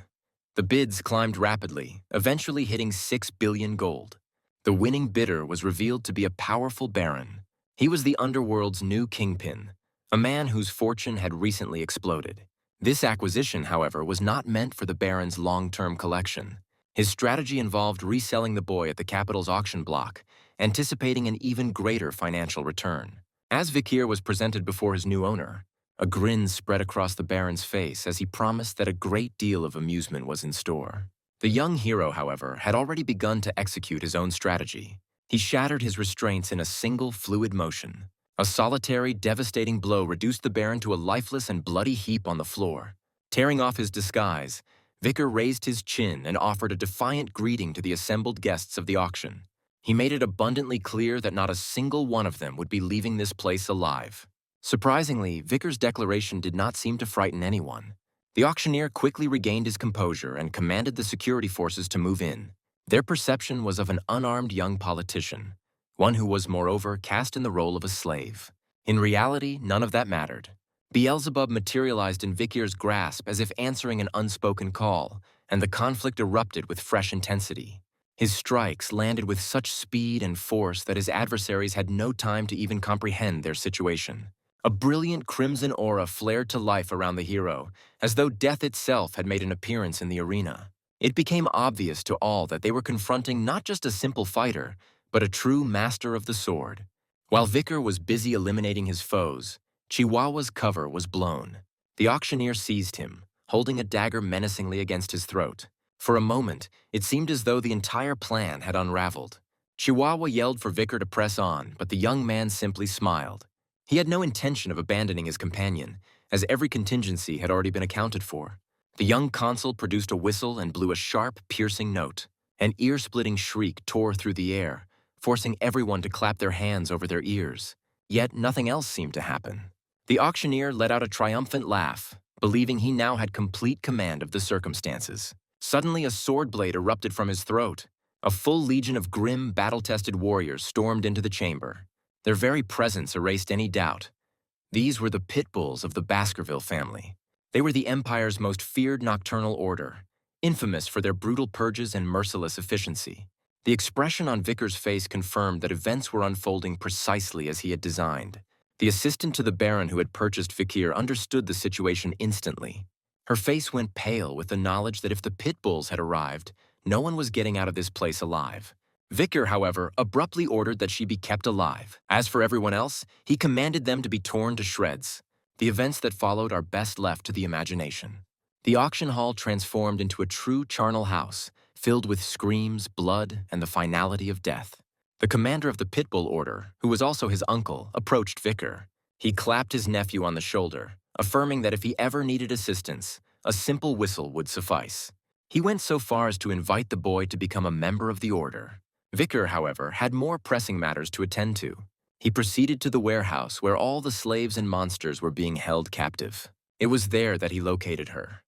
The bids climbed rapidly, eventually hitting 6 billion gold. The winning bidder was revealed to be a powerful baron. He was the underworld's new kingpin, a man whose fortune had recently exploded. This acquisition, however, was not meant for the baron's long-term collection. His strategy involved reselling the boy at the capital's auction block, anticipating an even greater financial return. As Vikir was presented before his new owner, a grin spread across the baron's face as he promised that a great deal of amusement was in store. The young hero, however, had already begun to execute his own strategy. He shattered his restraints in a single fluid motion. A solitary, devastating blow reduced the baron to a lifeless and bloody heap on the floor. Tearing off his disguise, Vicker raised his chin and offered a defiant greeting to the assembled guests of the auction. He made it abundantly clear that not a single one of them would be leaving this place alive. Surprisingly, Vicker's declaration did not seem to frighten anyone. The auctioneer quickly regained his composure and commanded the security forces to move in. Their perception was of an unarmed young politician, one who was, moreover, cast in the role of a slave. In reality, none of that mattered. Beelzebub materialized in Vikir's grasp as if answering an unspoken call, and the conflict erupted with fresh intensity. His strikes landed with such speed and force that his adversaries had no time to even comprehend their situation. A brilliant crimson aura flared to life around the hero, as though death itself had made an appearance in the arena. It became obvious to all that they were confronting not just a simple fighter, but a true master of the sword. While Vicker was busy eliminating his foes, Chihuahua's cover was blown. The auctioneer seized him, holding a dagger menacingly against his throat. For a moment, it seemed as though the entire plan had unraveled. Chihuahua yelled for Vicker to press on, but the young man simply smiled. He had no intention of abandoning his companion, as every contingency had already been accounted for. The young consul produced a whistle and blew a sharp, piercing note. An ear-splitting shriek tore through the air, forcing everyone to clap their hands over their ears. Yet nothing else seemed to happen. The auctioneer let out a triumphant laugh, believing he now had complete command of the circumstances. Suddenly, a sword blade erupted from his throat. A full legion of grim, battle-tested warriors stormed into the chamber. Their very presence erased any doubt. These were the pit bulls of the Baskerville family. They were the Empire's most feared nocturnal order, infamous for their brutal purges and merciless efficiency. The expression on Vicker's face confirmed that events were unfolding precisely as he had designed. The assistant to the Baron who had purchased Vikir understood the situation instantly. Her face went pale with the knowledge that if the pit bulls had arrived, no one was getting out of this place alive. Vicker, however, abruptly ordered that she be kept alive. As for everyone else, he commanded them to be torn to shreds. The events that followed are best left to the imagination. The auction hall transformed into a true charnel house, filled with screams, blood, and the finality of death. The commander of the Pitbull Order, who was also his uncle, approached Vicker. He clapped his nephew on the shoulder, affirming that if he ever needed assistance, a simple whistle would suffice. He went so far as to invite the boy to become a member of the order. Vicker, however, had more pressing matters to attend to. He proceeded to the warehouse where all the slaves and monsters were being held captive. It was there that he located her.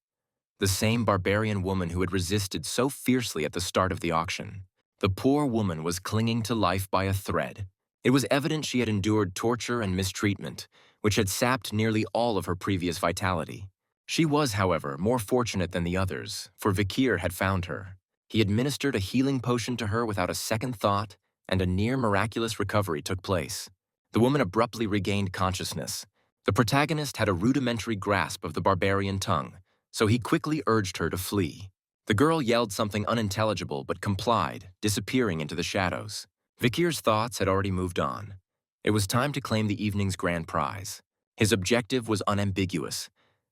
The same barbarian woman who had resisted so fiercely at the start of the auction. The poor woman was clinging to life by a thread. It was evident she had endured torture and mistreatment, which had sapped nearly all of her previous vitality. She was, however, more fortunate than the others, for Vikir had found her. He administered a healing potion to her without a second thought, and a near-miraculous recovery took place. The woman abruptly regained consciousness. The protagonist had a rudimentary grasp of the barbarian tongue, so he quickly urged her to flee. The girl yelled something unintelligible but complied, disappearing into the shadows. Vikir's thoughts had already moved on. It was time to claim the evening's grand prize. His objective was unambiguous: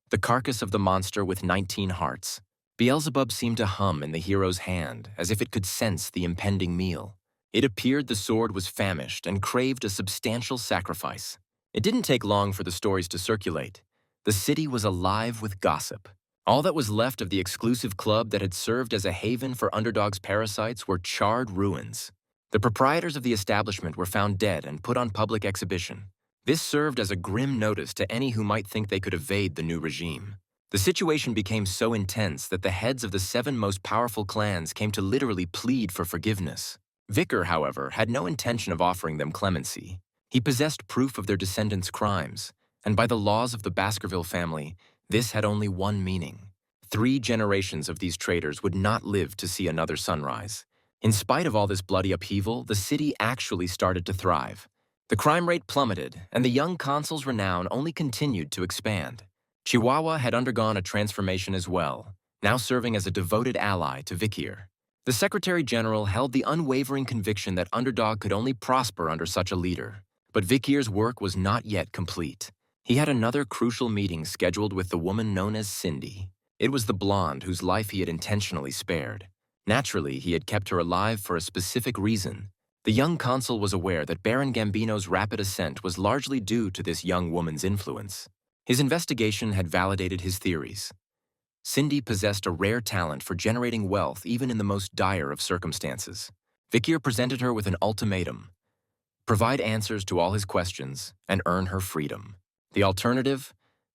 the carcass of the monster with 19 hearts. Beelzebub seemed to hum in the hero's hand, as if it could sense the impending meal. It appeared the sword was famished and craved a substantial sacrifice. It didn't take long for the stories to circulate. The city was alive with gossip. All that was left of the exclusive club that had served as a haven for underdogs' parasites were charred ruins. The proprietors of the establishment were found dead and put on public exhibition. This served as a grim notice to any who might think they could evade the new regime. The situation became so intense that the heads of the 7 most powerful clans came to literally plead for forgiveness. Vikir, however, had no intention of offering them clemency. He possessed proof of their descendants' crimes, and by the laws of the Baskerville family, this had only one meaning: 3 generations of these traitors would not live to see another sunrise. In spite of all this bloody upheaval, the city actually started to thrive. The crime rate plummeted, and the young consul's renown only continued to expand. Chihuahua had undergone a transformation as well, now serving as a devoted ally to Vikir. The Secretary General held the unwavering conviction that Underdog could only prosper under such a leader. But Vikir's work was not yet complete. He had another crucial meeting scheduled with the woman known as Cindy. It was the blonde whose life he had intentionally spared. Naturally, he had kept her alive for a specific reason. The young consul was aware that Baron Gambino's rapid ascent was largely due to this young woman's influence. His investigation had validated his theories. Cindy possessed a rare talent for generating wealth even in the most dire of circumstances. Vikir presented her with an ultimatum: provide answers to all his questions and earn her freedom. The alternative?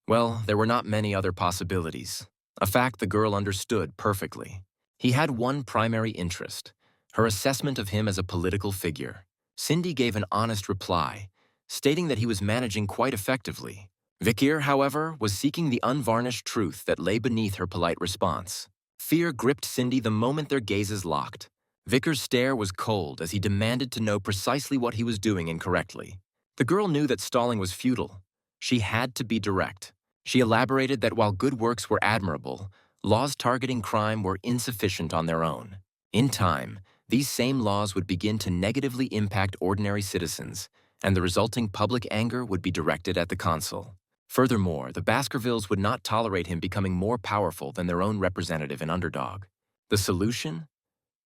Well, there were not many other possibilities, a fact the girl understood perfectly. He had one primary interest: her assessment of him as a political figure. Cindy gave an honest reply, stating that he was managing quite effectively. Vikir, however, was seeking the unvarnished truth that lay beneath her polite response. Fear gripped Cindy the moment their gazes locked. Vikir's stare was cold as he demanded to know precisely what he was doing incorrectly. The girl knew that stalling was futile. She had to be direct. She elaborated that while good works were admirable, laws targeting crime were insufficient on their own. In time, these same laws would begin to negatively impact ordinary citizens, and the resulting public anger would be directed at the consul. Furthermore, the Baskervilles would not tolerate him becoming more powerful than their own representative and underdog. The solution?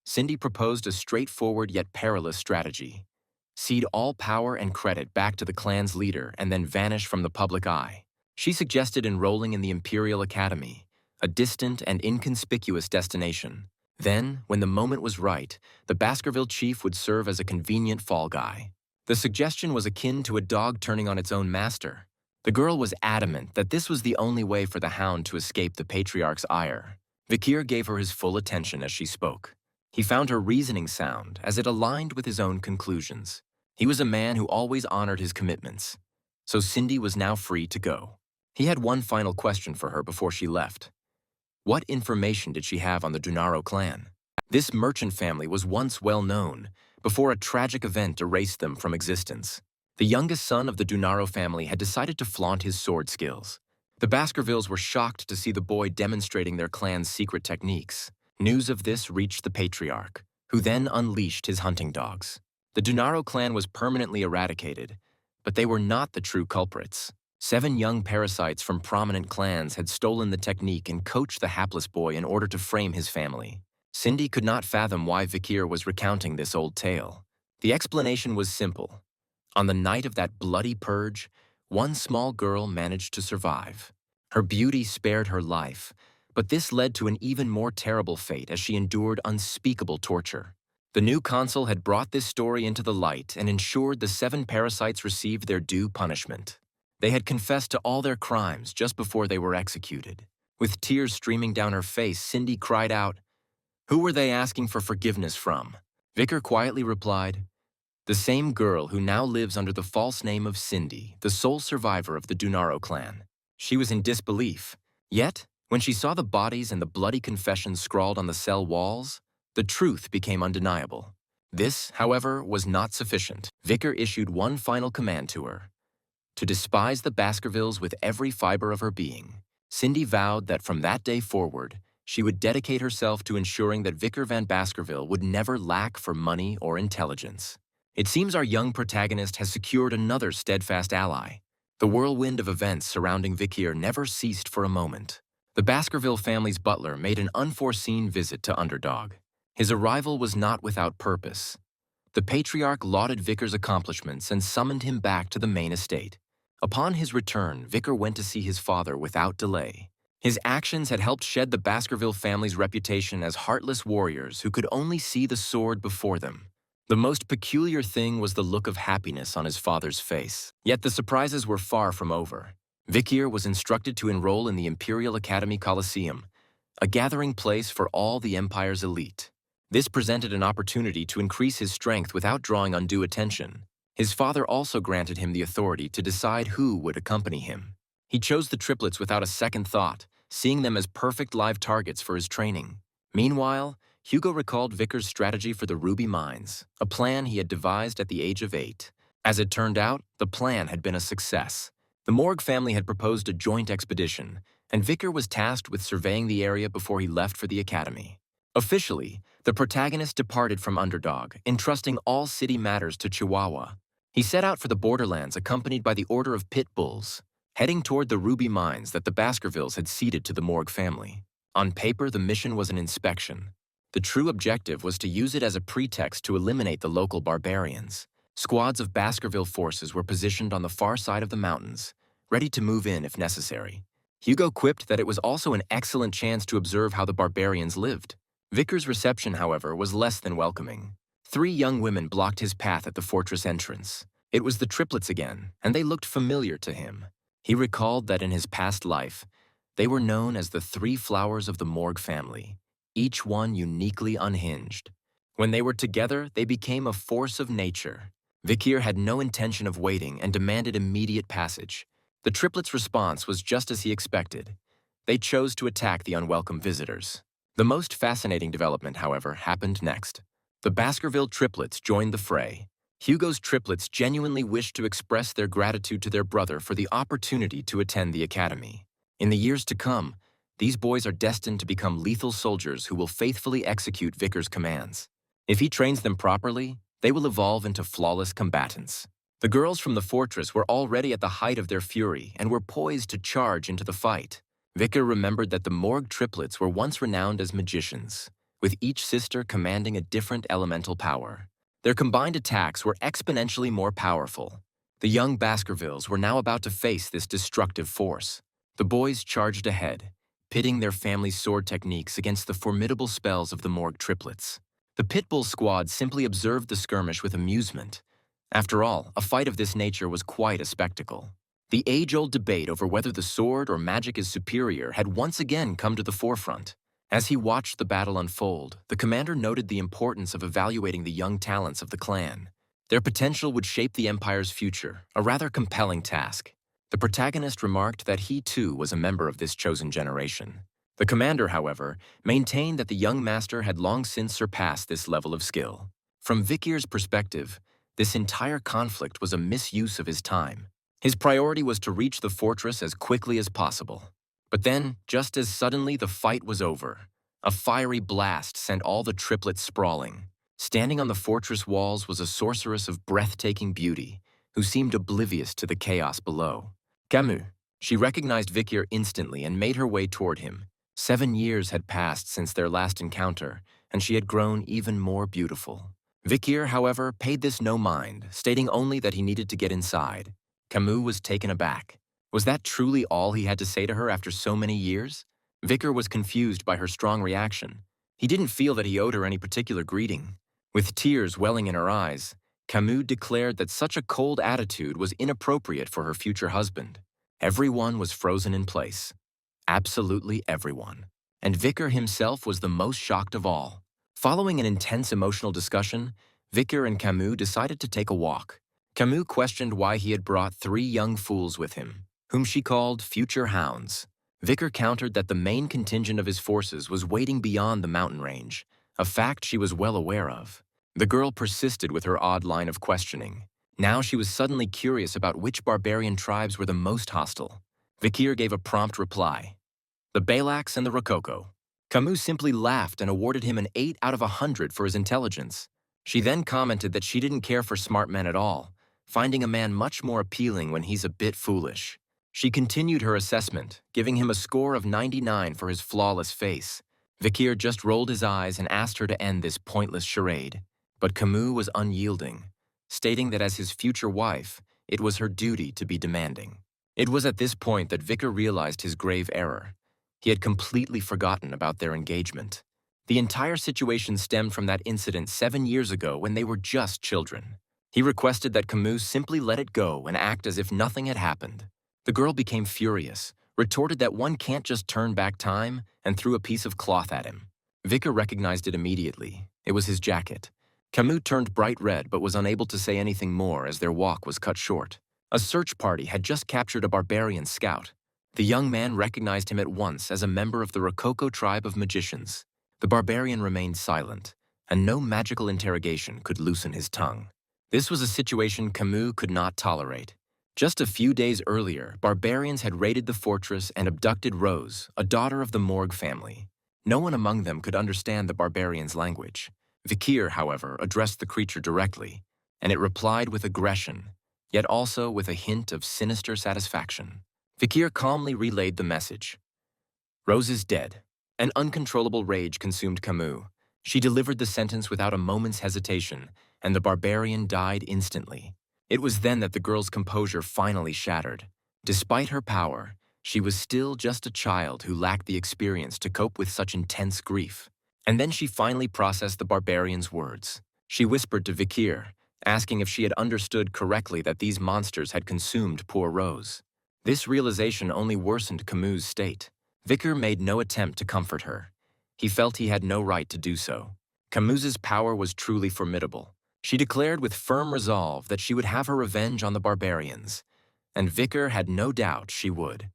Cindy proposed a straightforward yet perilous strategy: cede all power and credit back to the clan's leader and then vanish from the public eye. She suggested enrolling in the Imperial Academy, a distant and inconspicuous destination. Then, when the moment was right, the Baskerville chief would serve as a convenient fall guy. The suggestion was akin to a dog turning on its own master. The girl was adamant that this was the only way for the hound to escape the patriarch's ire. Vikir gave her his full attention as she spoke. He found her reasoning sound as it aligned with his own conclusions. He was a man who always honored his commitments. So Cindy was now free to go. He had one final question for her before she left. What information did she have on the Dunaro clan? This merchant family was once well known, before a tragic event erased them from existence. The youngest son of the Dunaro family had decided to flaunt his sword skills. The Baskervilles were shocked to see the boy demonstrating their clan's secret techniques. News of this reached the patriarch, who then unleashed his hunting dogs. The Dunaro clan was permanently eradicated, but they were not the true culprits. 7 young parasites from prominent clans had stolen the technique and coached the hapless boy in order to frame his family. Cindy could not fathom why Vikir was recounting this old tale. The explanation was simple. On the night of that bloody purge, one small girl managed to survive. Her beauty spared her life, but this led to an even more terrible fate as she endured unspeakable torture. The new consul had brought this story into the light and ensured the 7 parasites received their due punishment. They had confessed to all their crimes just before they were executed. With tears streaming down her face, Cindy cried out, "Who were they asking for forgiveness from?" Vicar quietly replied, "The same girl who now lives under the false name of Cindy, the sole survivor of the Dunaro clan." She was in disbelief. Yet, when she saw the bodies and the bloody confessions scrawled on the cell walls, the truth became undeniable. This, however, was not sufficient. Vicar issued one final command to her: to despise the Baskervilles with every fiber of her being. Cindy vowed that from that day forward, she would dedicate herself to ensuring that Vicar Van Baskerville would never lack for money or intelligence. It seems our young protagonist has secured another steadfast ally. The whirlwind of events surrounding Vicar never ceased for a moment. The Baskerville family's butler made an unforeseen visit to Underdog. His arrival was not without purpose. The patriarch lauded Vicar's accomplishments and summoned him back to the main estate. Upon his return, Vicar went to see his father without delay. His actions had helped shed the Baskerville family's reputation as heartless warriors who could only see the sword before them. The most peculiar thing was the look of happiness on his father's face. Yet the surprises were far from over. Vicar was instructed to enroll in the Imperial Academy Coliseum, a gathering place for all the Empire's elite. This presented an opportunity to increase his strength without drawing undue attention. His father also granted him the authority to decide who would accompany him. He chose the triplets without a second thought, seeing them as perfect live targets for his training. Meanwhile, Hugo recalled Vicar's strategy for the Ruby Mines, a plan he had devised at the age of 8. As it turned out, the plan had been a success. The Morgue family had proposed a joint expedition, and Vicar was tasked with surveying the area before he left for the academy. Officially, the protagonist departed from Underdog, entrusting all city matters to Chihuahua. He set out for the borderlands accompanied by the Order of Pit Bulls, heading toward the Ruby Mines that the Baskervilles had ceded to the Morgue family. On paper, the mission was an inspection. The true objective was to use it as a pretext to eliminate the local barbarians. Squads of Baskerville forces were positioned on the far side of the mountains, ready to move in if necessary. Hugo quipped that it was also an excellent chance to observe how the barbarians lived. Vicar's reception, however, was less than welcoming. 3 young women blocked his path at the fortress entrance. It was the triplets again, and they looked familiar to him. He recalled that in his past life, they were known as the 3 flowers of the Morgue family, each one uniquely unhinged. When they were together, they became a force of nature. Vicar had no intention of waiting and demanded immediate passage. The triplets' response was just as he expected. They chose to attack the unwelcome visitors. The most fascinating development, however, happened next. The Baskerville triplets joined the fray. Hugo's triplets genuinely wished to express their gratitude to their brother for the opportunity to attend the academy. In the years to come, these boys are destined to become lethal soldiers who will faithfully execute Vicar's commands. If he trains them properly, they will evolve into flawless combatants. The girls from the fortress were already at the height of their fury and were poised to charge into the fight. Vicar remembered that the Morgue triplets were once renowned as magicians, with each sister commanding a different elemental power. Their combined attacks were exponentially more powerful. The young Baskervilles were now about to face this destructive force. The boys charged ahead, pitting their family's sword techniques against the formidable spells of the Morgue triplets. The Pitbull squad simply observed the skirmish with amusement. After all, a fight of this nature was quite a spectacle. The age-old debate over whether the sword or magic is superior had once again come to the forefront. As he watched the battle unfold, the commander noted the importance of evaluating the young talents of the clan. Their potential would shape the Empire's future, a rather compelling task. The protagonist remarked that he too was a member of this chosen generation. The commander, however, maintained that the young master had long since surpassed this level of skill. From Vicar's perspective, this entire conflict was a misuse of his time. His priority was to reach the fortress as quickly as possible. But then, just as suddenly, the fight was over. A fiery blast sent all the triplets sprawling. Standing on the fortress walls was a sorceress of breathtaking beauty, who seemed oblivious to the chaos below. Camus. She recognized Vicar instantly and made her way toward him. 7 years had passed since their last encounter, and she had grown even more beautiful. Vicar, however, paid this no mind, stating only that he needed to get inside. Camus was taken aback. Was that truly all he had to say to her after so many years? Vicar was confused by her strong reaction. He didn't feel that he owed her any particular greeting. With tears welling in her eyes, Camus declared that such a cold attitude was inappropriate for her future husband. Everyone was frozen in place. Absolutely everyone. And Vicar himself was the most shocked of all. Following an intense emotional discussion, Vicar and Camus decided to take a walk. Camus questioned why he had brought 3 young fools with him, whom she called future hounds. Vicar countered that the main contingent of his forces was waiting beyond the mountain range, a fact she was well aware of. The girl persisted with her odd line of questioning. Now she was suddenly curious about which barbarian tribes were the most hostile. Vicar gave a prompt reply: the Balacs and the Rococo. Camus simply laughed and awarded him an 8 out of 100 for his intelligence. She then commented that she didn't care for smart men at all, finding a man much more appealing when he's a bit foolish. She continued her assessment, giving him a score of 99 for his flawless face. Vicar just rolled his eyes and asked her to end this pointless charade. But Camus was unyielding, stating that as his future wife, it was her duty to be demanding. It was at this point that Vicar realized his grave error. He had completely forgotten about their engagement. The entire situation stemmed from that incident 7 years ago when they were just children. He requested that Camus simply let it go and act as if nothing had happened. The girl became furious, retorted that one can't just turn back time, and threw a piece of cloth at him. Vicar recognized it immediately. It was his jacket. Camus turned bright red but was unable to say anything more as their walk was cut short. A search party had just captured a barbarian scout. The young man recognized him at once as a member of the Rococo tribe of magicians. The barbarian remained silent, and no magical interrogation could loosen his tongue. This was a situation Camus could not tolerate. Just a few days earlier, barbarians had raided the fortress and abducted Rose, a daughter of the Morgue family. No one among them could understand the barbarian's language. Vicar, however, addressed the creature directly, and it replied with aggression, yet also with a hint of sinister satisfaction. Vicar calmly relayed the message. Rose is dead. An uncontrollable rage consumed Camus. She delivered the sentence without a moment's hesitation, and the barbarian died instantly. It was then that the girl's composure finally shattered. Despite her power, she was still just a child who lacked the experience to cope with such intense grief. And then she finally processed the barbarian's words. She whispered to Vicar, asking if she had understood correctly that these monsters had consumed poor Rose. This realization only worsened Camus' state. Vicar made no attempt to comfort her. He felt he had no right to do so. Camus's power was truly formidable. She declared with firm resolve that she would have her revenge on the barbarians, and Vicar had no doubt she would.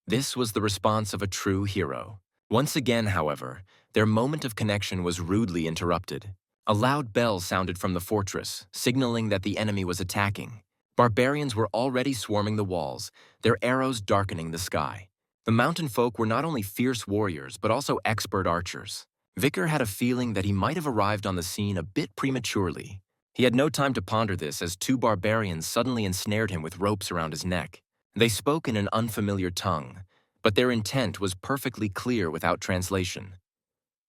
This was the response of a true hero. Once again, however, their moment of connection was rudely interrupted. A loud bell sounded from the fortress, signaling that the enemy was attacking. Barbarians were already swarming the walls, their arrows darkening the sky. The mountain folk were not only fierce warriors, but also expert archers. Vicar had a feeling that he might have arrived on the scene a bit prematurely. He had no time to ponder this as 2 barbarians suddenly ensnared him with ropes around his neck. They spoke in an unfamiliar tongue, but their intent was perfectly clear without translation.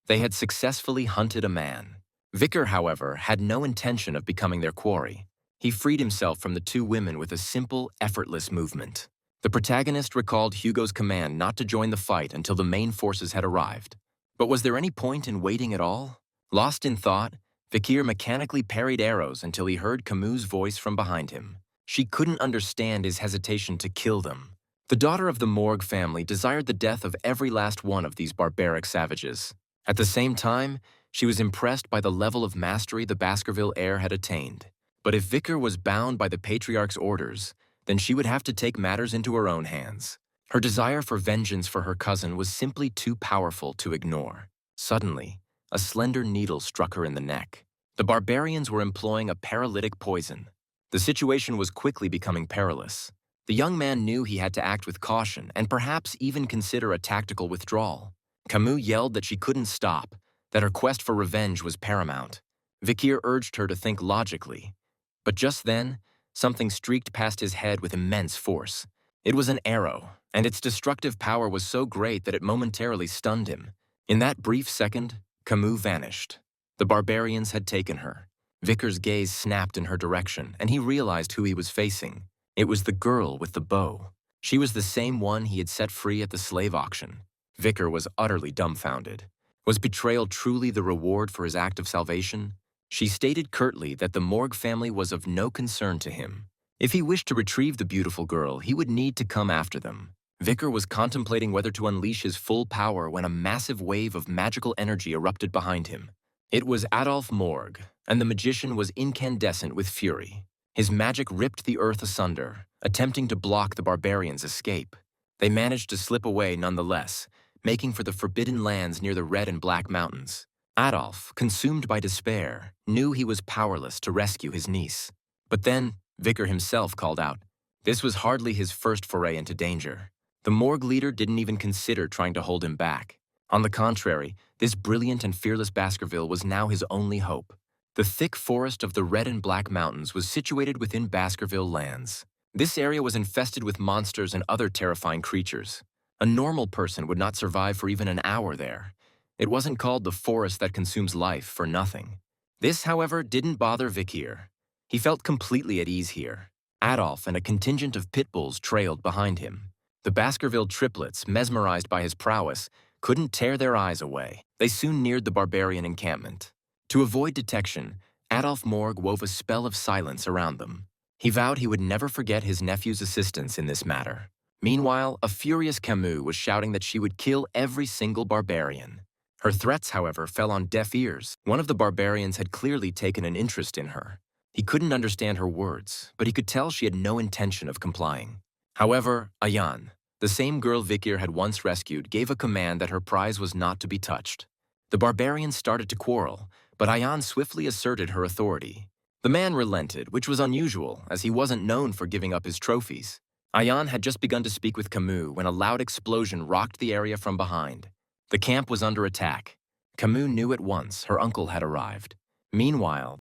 They had successfully hunted a man. Vicar, however, had no intention of becoming their quarry. He freed himself from the 2 women with a simple, effortless movement. The protagonist recalled Hugo's command not to join the fight until the main forces had arrived. But was there any point in waiting at all? Lost in thought, Vicar mechanically parried arrows until he heard Camus' voice from behind him. She couldn't understand his hesitation to kill them. The daughter of the Morgue family desired the death of every last one of these barbaric savages. At the same time, she was impressed by the level of mastery the Baskerville heir had attained. But if Vicar was bound by the patriarch's orders, then she would have to take matters into her own hands. Her desire for vengeance for her cousin was simply too powerful to ignore. Suddenly, a slender needle struck her in the neck. The barbarians were employing a paralytic poison. The situation was quickly becoming perilous. The young man knew he had to act with caution and perhaps even consider a tactical withdrawal. Camus yelled that she couldn't stop, that her quest for revenge was paramount. Vicar urged her to think logically. But just then, something streaked past his head with immense force. It was an arrow, and its destructive power was so great that it momentarily stunned him. In that brief second, Camus vanished. The barbarians had taken her. Vicar's gaze snapped in her direction, and he realized who he was facing. It was the girl with the bow. She was the same one he had set free at the slave auction. Vicar was utterly dumbfounded. Was betrayal truly the reward for his act of salvation? She stated curtly that the Morgue family was of no concern to him. If he wished to retrieve the beautiful girl, he would need to come after them. Vicar was contemplating whether to unleash his full power when a massive wave of magical energy erupted behind him. It was Adolphe Morgue, and the magician was incandescent with fury. His magic ripped the earth asunder, attempting to block the barbarians' escape. They managed to slip away nonetheless, making for the forbidden lands near the Red and Black Mountains. Adolphe, consumed by despair, knew he was powerless to rescue his niece. But then, Vicar himself called out. This was hardly his first foray into danger. The morgue leader didn't even consider trying to hold him back. On the contrary, this brilliant and fearless Baskerville was now his only hope. The thick forest of the Red and Black Mountains was situated within Baskerville lands. This area was infested with monsters and other terrifying creatures. A normal person would not survive for even an hour there. It wasn't called the forest that consumes life for nothing. This, however, didn't bother Vikir. He felt completely at ease here. Adolphe and a contingent of pit bulls trailed behind him. The Baskerville triplets, mesmerized by his prowess, couldn't tear their eyes away. They soon neared the barbarian encampment. To avoid detection, Adolphe Morgue wove a spell of silence around them. He vowed he would never forget his nephew's assistance in this matter. Meanwhile, a furious Camus was shouting that she would kill every single barbarian. Her threats, however, fell on deaf ears. One of the barbarians had clearly taken an interest in her. He couldn't understand her words, but he could tell she had no intention of complying. However, Ayan, the same girl Vikir had once rescued, gave a command that her prize was not to be touched. The barbarians started to quarrel, but Ayan swiftly asserted her authority. The man relented, which was unusual, as he wasn't known for giving up his trophies. Ayan had just begun to speak with Camus when a loud explosion rocked the area from behind. The camp was under attack. Camus knew at once her uncle had arrived. Meanwhile,